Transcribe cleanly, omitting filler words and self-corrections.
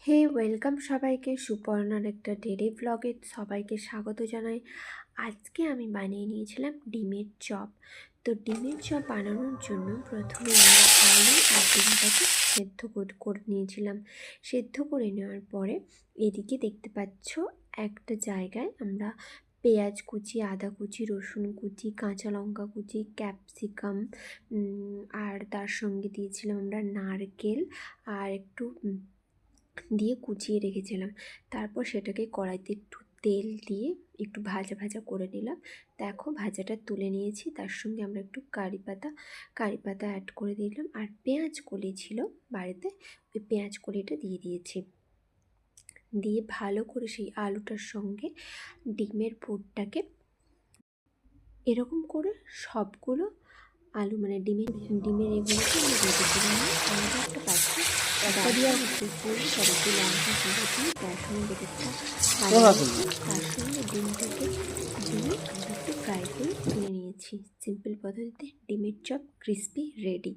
হে welcome সবাইকে সুপর্ণার একটা daily ব্লগে সবাইকে স্বাগত জানাই। আজকে আমি বানিয়ে নিয়েছিলাম ডিমের চপ। তো ডিমের চপ বানানোর জন্য প্রথমে আমরা আলু আর ডিমটাকে করে নিয়েছিলাম। সেদ্ধ করে নেওয়ার পরে এদিকে দেখতে পাচ্ছ একটা জায়গায় আমরা পেঁয়াজ কুচি, আদা কুচি, রসুন কুচি, কাঁচা লঙ্কা কুচি, ক্যাপসিকাম আর তার সঙ্গে দিয়েছিলাম আমরা নারকেল আর একটু দিয়ে কুচিয়ে রেখেছিলাম। তারপর সেটাকে কড়াইতে একটু তেল দিয়ে একটু ভাজা ভাজা করে নিলাম। দেখো ভাজাটা তুলে নিয়েছি, তার সঙ্গে আমরা একটু কারি পাতা অ্যাড করে দিলাম। আর পেঁয়াজ কলি ছিল বাড়িতে, ওই পেঁয়াজ কলিটা দিয়ে দিয়েছি। দিয়ে ভালো করে সেই আলুটার সঙ্গে ডিমের পুরটাকে এরকম করে সবগুলো আলু মানে ডিমের এগুলোকে আমি রেডি করে নিই। আমাদের একটা পাত্রে দাঁড়িয়ে ফুল সরকি লঙ্কা জিরে দিয়ে তার সঙ্গে একটা তার সঙ্গে ডিমটাকে দিয়ে আমরা একটু ফ্রাই করে তুলে নিয়েছি। সিম্পল পদ্ধতিতে ডিমের চপ ক্রিস্পি রেডি।